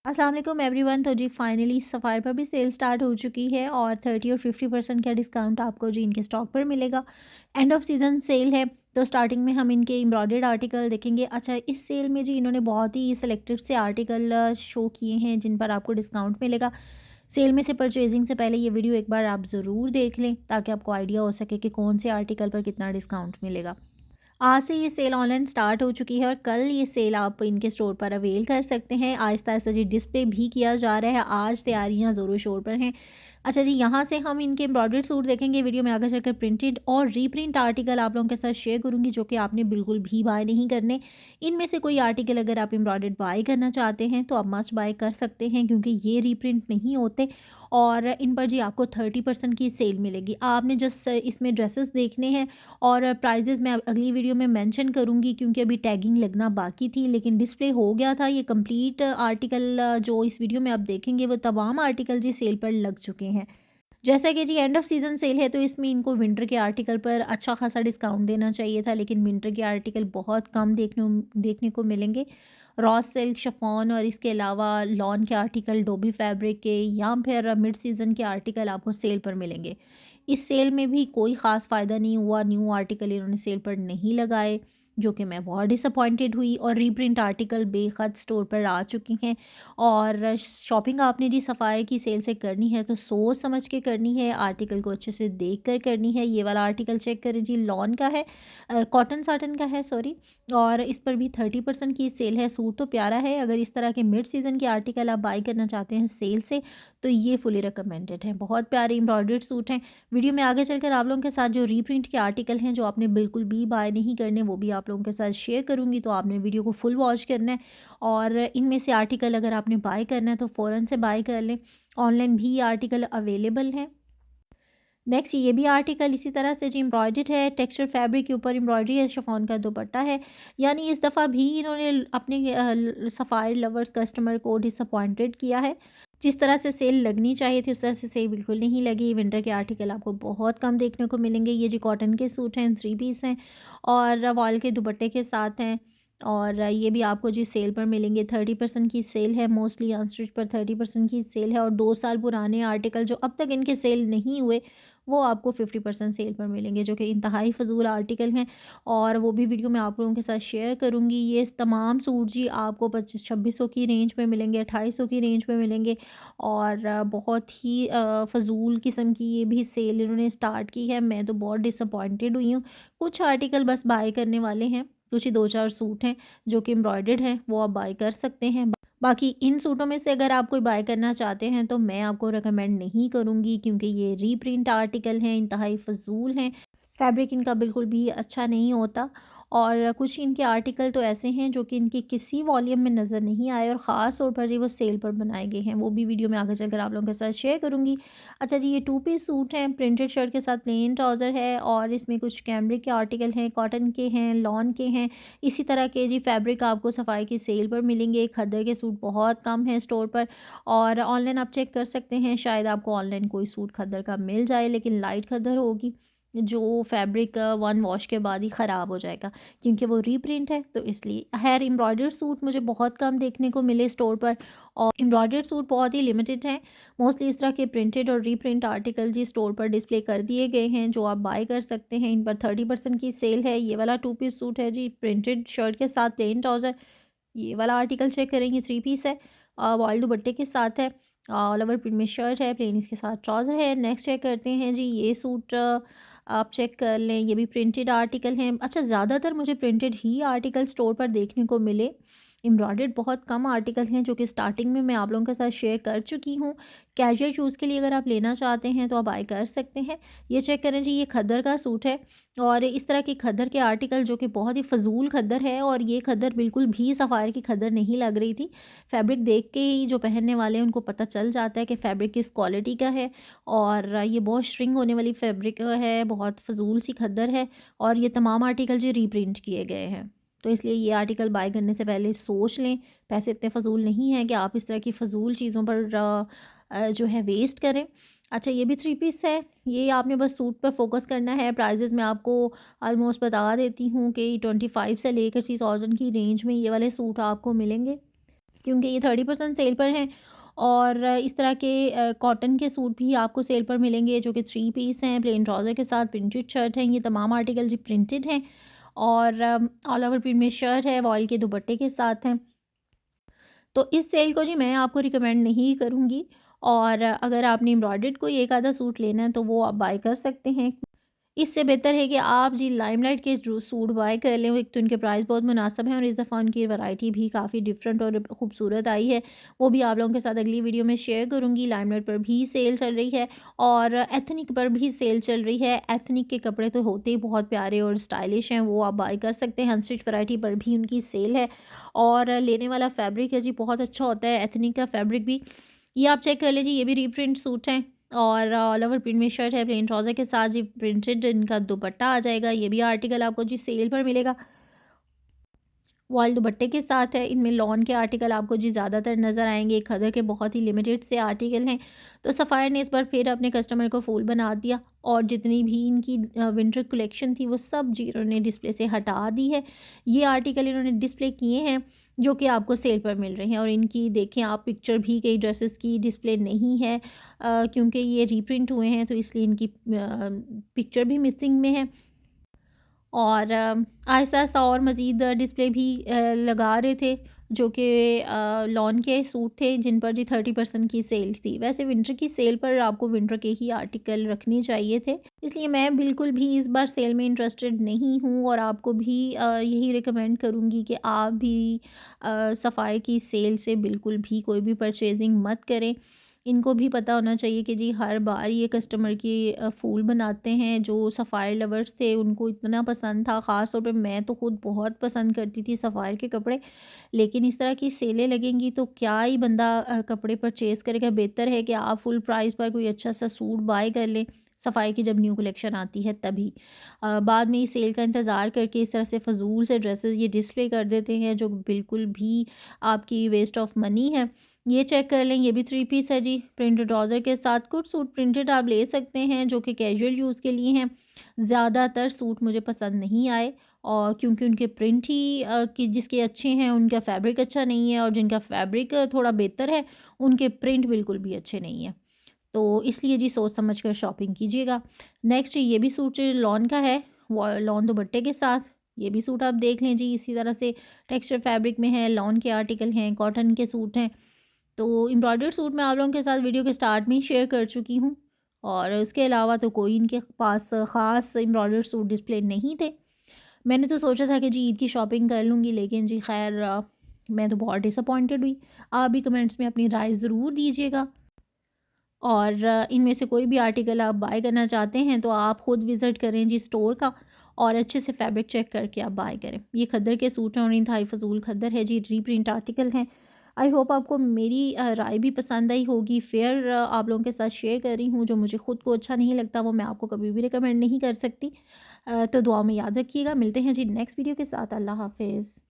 अस्सलाम वालेकुम एवरीवन। तो जी फाइनली सफ़ायर पर भी सेल स्टार्ट हो चुकी है और 30 और 50% का डिस्काउंट आपको जी इनके स्टॉक पर मिलेगा। एंड ऑफ सीज़न सेल है, तो स्टार्टिंग में हम इनके एम्ब्रॉयडर्ड आर्टिकल देखेंगे। अच्छा, इस सेल में जी इन्होंने बहुत ही सिलेक्टेड से आर्टिकल शो किए हैं जिन पर आपको डिस्काउंट मिलेगा। सेल में से परचेजिंग से पहले ये वीडियो एक बार आप ज़रूर देख लें ताकि आपको आइडिया हो सके कि कौन से आर्टिकल पर कितना डिस्काउंट मिलेगा। आज से ये सेल ऑनलाइन स्टार्ट हो चुकी है और कल ये सेल आप इनके स्टोर पर अवेल कर सकते हैं। आहिस्ता-आहिस्ता जी डिस्प्ले भी किया जा रहा है। आज तैयारियां ज़ोरों शोर पर हैं। अच्छा जी, यहाँ से हम इनके एम्ब्रॉयडर्ड सूट देखेंगे। वीडियो में आगे चलकर प्रिंटेड और रीप्रिंट आर्टिकल आप लोगों के साथ शेयर करूँगी जो कि आपने बिल्कुल भी बाय नहीं करने। इनमें से कोई आर्टिकल अगर आप एम्ब्रॉयडर्ड बाय करना चाहते हैं तो आप मस्ट बाय कर सकते हैं क्योंकि ये रीप्रिंट नहीं होते और इन पर जी आपको 30% की सेल मिलेगी। आपने जस्ट इसमें ड्रेसेस देखने हैं और प्राइजेज़ मैं अगली वीडियो में मेंशन करूँगी क्योंकि अभी टैगिंग लगना बाकी थी, लेकिन डिस्प्ले हो गया था। ये कंप्लीट आर्टिकल जो इस वीडियो में आप देखेंगे वो तमाम आर्टिकल जी सेल पर लग चुके हैं। जैसा कि जी एंड ऑफ सीज़न सेल है तो इसमें इनको विंटर के आर्टिकल पर अच्छा खासा डिस्काउंट देना चाहिए था, लेकिन विंटर के आर्टिकल बहुत कम देखने को मिलेंगे। रॉ सिल्क, शिफॉन और इसके अलावा लॉन के आर्टिकल, डोबी फैब्रिक के या फिर मिड सीज़न के आर्टिकल आपको सेल पर मिलेंगे। इस सेल में भी कोई ख़ास फ़ायदा नहीं हुआ, न्यू आर्टिकल इन्होंने सेल पर नहीं लगाए, जो कि मैं बहुत डिसअपॉइंटेड हुई। और रीप्रिंट आर्टिकल बेखत स्टोर पर आ चुकी हैं। और शॉपिंग आपने जी सफ़ायर की सेल से करनी है तो सोच समझ के करनी है, आर्टिकल को अच्छे से देख कर करनी है। ये वाला आर्टिकल चेक करें जी, लॉन का है, कॉटन साटन का है सॉरी, और इस पर भी 30% की सेल है। सूट तो प्यारा है। अगर इस तरह के मिड सीज़न के आर्टिकल आप बाई करना चाहते हैं सेल से तो ये फुली रिकमेंडेड है। बहुत प्यारे एम्ब्रॉयडर्ड सूट हैं। वीडियो में आगे चलकर आप लोगों के साथ जो रीप्रिंट के आर्टिकल हैं जो आपने बिल्कुल भी बाय नहीं करने वो भी आप लोगों के साथ शेयर करूँगी, तो आपने वीडियो को फुल वॉच करना है। और इनमें से आर्टिकल अगर आपने बाय करना है तो फ़ौरन से बाय कर लें। ऑनलाइन भी ये आर्टिकल अवेलेबल हैं। नेक्स्ट ये भी आर्टिकल इसी तरह से जी एम्ब्रॉयडर्ड है, टेक्सचर फैब्रिक के ऊपर एम्ब्रॉयडरी है, शिफॉन का दुपट्टा है। यानी इस दफ़ा भी इन्होंने अपने सफ़ायर लवर्स कस्टमर को डिसअपॉइंटेड किया है। जिस तरह से सेल लगनी चाहिए थी उस तरह से सेल बिल्कुल नहीं लगी। विंटर के आर्टिकल आपको बहुत कम देखने को मिलेंगे। ये जी कॉटन के सूट हैं, 3 पीस हैं और वॉल के दुपट्टे के साथ हैं। और ये भी आपको जी सेल पर मिलेंगे। 30% की सेल है, मोस्टली अनस्टिच पर 30% की सेल है। और 2 साल पुराने आर्टिकल जो अब तक इनके सेल नहीं हुए वो आपको 50% सेल पर मिलेंगे, जो कि इंतहाई फ़जूल आर्टिकल हैं और वो भी वीडियो में आप लोगों के साथ शेयर करूँगी। ये तमाम सूट जी आपको 2500-2600 की रेंज में मिलेंगे, 2800 की रेंज में मिलेंगे। और बहुत ही फ़जूल किस्म की ये भी सेल इन्होंने स्टार्ट की है। मैं तो बहुत डिसअपॉइंटेड हुई हूँ। कुछ आर्टिकल बस बाय करने वाले हैं, कुछ ही 2-4 सूट हैं जो कि एम्ब्रॉयडर्ड हैं, वो आप बाय कर सकते हैं। बाकी इन सूटों में से अगर आप कोई बाय करना चाहते हैं तो मैं आपको रिकमेंड नहीं करूँगी क्योंकि ये रीप्रिंट आर्टिकल हैं, इंतहाई फ़जूल हैं। फैब्रिक इनका बिल्कुल भी अच्छा नहीं होता। और कुछ इनके आर्टिकल तो ऐसे हैं जो कि इनकी किसी वॉल्यूम में नज़र नहीं आए और ख़ास तौर पर जी वो सेल पर बनाए गए हैं। वो भी वीडियो में आगे चलकर आप लोगों के साथ शेयर करूँगी। अच्छा जी, ये 2 पीस सूट हैं, प्रिंटेड शर्ट के साथ प्लेन ट्राउज़र है और इसमें कुछ कैमरिक के आर्टिकल हैं, कॉटन के हैं, लॉन के हैं। इसी तरह के जी फैब्रिक आपको सफ़ाई की सेल पर मिलेंगे। खद्दर के सूट बहुत कम हैं स्टोर पर और ऑनलाइन आप चेक कर सकते हैं। शायद आपको ऑनलाइन कोई सूट खद्दर का मिल जाए, लेकिन लाइट खद्दर होगी जो फैब्रिक वन वॉश के बाद ही ख़राब हो जाएगा क्योंकि वो रीप्रिंट है, तो इसलिए हेयर एम्ब्रॉयडर्ड सूट मुझे बहुत कम देखने को मिले स्टोर पर और एम्ब्रॉयडर्ड सूट बहुत ही लिमिटेड हैं। मोस्टली इस तरह के प्रिंटेड और रीप्रिंट आर्टिकल जी स्टोर पर डिस्प्ले कर दिए गए हैं जो आप बाय कर सकते हैं। इन पर 30% की सेल है। ये वाला 2 पीस सूट है जी, प्रिंटेड शर्ट के साथ प्लेन ट्राउज़र। ये वाला आर्टिकल चेक करेंगे, 3 पीस है, वॉयल दुपट्टे के साथ है, ऑल ओवर प्रिंट में शर्ट है, प्लेन इसके साथ ट्राउज़र है। नेक्स्ट चेक करते हैं जी, ये सूट आप चेक कर लें, ये भी प्रिंटेड आर्टिकल हैं। अच्छा, ज़्यादातर मुझे प्रिंटेड ही आर्टिकल स्टोर पर देखने को मिले। एम्ब्रॉयडर्ड बहुत कम आर्टिकल हैं जो कि स्टार्टिंग में मैं आप लोगों के साथ शेयर कर चुकी हूँ। कैजुअल शूज़ के लिए अगर आप लेना चाहते हैं तो आप बाय कर सकते हैं। ये चेक करें जी, ये खद्दर का सूट है और इस तरह के खद्दर के आर्टिकल जो कि बहुत ही फ़जूल खद्दर है और ये खद्दर बिल्कुल भी सफ़ायर की खद्दर नहीं लग रही थी। फैब्रिक देख के ही जो पहनने वाले हैं उनको पता चल जाता है कि फैब्रिक किस क्वालिटी का है। और ये बहुत श्रिंक होने वाली फैब्रिक है, बहुत फ़जूल सी खद्दर है और ये तमाम आर्टिकल जी रीप्रिंट किए गए हैं। तो इसलिए ये आर्टिकल बाय करने से पहले सोच लें। पैसे इतने फ़जूल नहीं हैं कि आप इस तरह की फ़जूल चीज़ों पर जो है वेस्ट करें। अच्छा, ये भी 3 पीस है। ये आपने बस सूट पर फ़ोकस करना है। प्राइजेज़ मैं आपको ऑलमोस्ट बता देती हूँ कि 25 से लेकर 30,000 की रेंज में ये वाले सूट आपको मिलेंगे। क्योंकि ये 30% सेल पर हैं। और इस तरह के कॉटन के सूट भी आपको सेल पर मिलेंगे जो कि 3 पीस हैं, प्लेन ट्राउज़र के साथ प्रिंटेड शर्ट हैं। ये तमाम आर्टिकल जी प्रिंटेड हैं और ऑल ओवर प्रिंट में शर्ट है, वॉयल के दुपट्टे के साथ हैं। तो इस सेल को जी मैं आपको रिकमेंड नहीं करूँगी, और अगर आपने एम्ब्रॉयडर्ड कोई एक आधा सूट लेना है तो वो आप बाय कर सकते हैं। इससे बेहतर है कि आप जी लाइमलाइट के जो सूट बाय कर लें। एक तो इनके प्राइस बहुत मुनासिब हैं और इस दफ़ा उनकी वैरायटी भी काफ़ी डिफरेंट और खूबसूरत आई है। वो भी आप लोगों के साथ अगली वीडियो में शेयर करूँगी। लाइमलाइट पर भी सेल चल रही है और एथनिक पर भी सेल चल रही है। एथनिक के कपड़े तो होते ही बहुत प्यारे और स्टाइलिश हैं, वो आप बाय कर सकते हैं। अनस्टिच वैरायटी पर भी उनकी सेल है और लेने वाला फैब्रिक है जी बहुत अच्छा होता है, एथनिक का फैब्रिक भी। ये आप चेक कर लीजिए, ये भी रीप्रिंट सूट हैं और ऑल ओवर प्रिंट में शर्ट है, प्लेन ट्राउज़र के साथ जी प्रिंटेड इनका दुपट्टा आ जाएगा। ये भी आर्टिकल आपको जी सेल पर मिलेगा, वॉयल दुपट्टे के साथ है। इनमें लॉन के आर्टिकल आपको जी ज़्यादातर नज़र आएंगे, खदर के बहुत ही लिमिटेड से आर्टिकल हैं। तो सफ़ायर ने इस बार फिर अपने कस्टमर को फूल बना दिया और जितनी भी इनकी विंटर कलेक्शन थी वो सब जी इन्होंने डिस्प्ले से हटा दी है। ये आर्टिकल इन्होंने डिस्प्ले किए हैं जो कि आपको सेल पर मिल रहे हैं, और इनकी देखें आप पिक्चर भी कई ड्रेसेस की डिस्प्ले नहीं है क्योंकि ये रीप्रिंट हुए हैं तो इसलिए इनकी पिक्चर भी मिसिंग में है। और आहिस्ता-आहिस्ता और मज़ीद डिस्प्ले भी लगा रहे थे जो कि लॉन के सूट थे जिन पर जी 30% की सेल थी। वैसे विंटर की सेल पर आपको विंटर के ही आर्टिकल रखने चाहिए थे, इसलिए मैं बिल्कुल भी इस बार सेल में इंटरेस्टेड नहीं हूँ और आपको भी यही रिकमेंड करूँगी कि आप भी सफ़ायर की सेल से बिल्कुल भी कोई भी परचेजिंग मत करें। इनको भी पता होना चाहिए कि जी हर बार ये कस्टमर की फूल बनाते हैं। जो सफ़ायर लवर्स थे उनको इतना पसंद था, ख़ास तौर पे मैं तो खुद बहुत पसंद करती थी सफ़ायर के कपड़े। लेकिन इस तरह की सेलें लगेंगी तो क्या ही बंदा कपड़े परचेज़ करेगा। बेहतर है कि आप फुल प्राइस पर कोई अच्छा सा सूट बाय कर लें सफ़ाई की जब न्यू कलेक्शन आती है तभी। बाद में ये सेल का इंतज़ार करके इस तरह से फ़ज़ूल से ड्रेसेस ये डिस्प्ले कर देते हैं जो बिल्कुल भी आपकी वेस्ट ऑफ मनी है। ये चेक कर लें, ये भी 3 पीस है जी प्रिंटेड ट्राउज़र के साथ। कुछ सूट प्रिंटेड आप ले सकते हैं जो कि कैजुअल यूज़ के लिए हैं। ज़्यादातर सूट मुझे पसंद नहीं आए और क्योंकि उनके प्रिंट ही कि जिसके अच्छे हैं उनका फैब्रिक अच्छा नहीं है, और जिनका फैब्रिक थोड़ा बेहतर है उनके प्रिंट बिल्कुल भी अच्छे नहीं हैं। तो इसलिए जी सोच समझ कर शॉपिंग कीजिएगा। नेक्स्ट ये भी सूट लॉन का है, वो लॉन दुपट्टे के साथ। ये भी सूट आप देख लें जी, इसी तरह से टेक्सचर फैब्रिक में है, लॉन के आर्टिकल हैं, कॉटन के सूट हैं। तो एम्ब्रॉयडर्ड सूट मैं आप लोगों के साथ वीडियो के स्टार्ट में ही शेयर कर चुकी हूँ, और उसके अलावा तो कोई इनके पास ख़ास एम्ब्रॉयडर्ड सूट डिस्प्ले नहीं थे। मैंने तो सोचा था कि जी ईद की शॉपिंग कर लूँगी, लेकिन जी खैर मैं तो बहुत डिसअपॉइंटेड हुई। आप भी कमेंट्स में अपनी राय ज़रूर दीजिएगा, और इनमें से कोई भी आर्टिकल आप बाय करना चाहते हैं तो आप ख़ुद विज़िट करें जी स्टोर का, और अच्छे से फैब्रिक चेक करके आप बाय करें। ये खद्दर के सूट हैं और इंतहाई फ़ज़ूल खद्दर है जी, रीप्रिंट आर्टिकल हैं। आई होप आपको मेरी राय भी पसंद आई होगी। फेयर आप लोगों के साथ शेयर कर रही हूँ, जो मुझे खुद को अच्छा नहीं लगता वो मैं आपको कभी भी रिकमेंड नहीं कर सकती। तो दुआ में याद रखिएगा। मिलते हैं जी नेक्स्ट वीडियो के साथ। अल्लाह हाफ़िज़।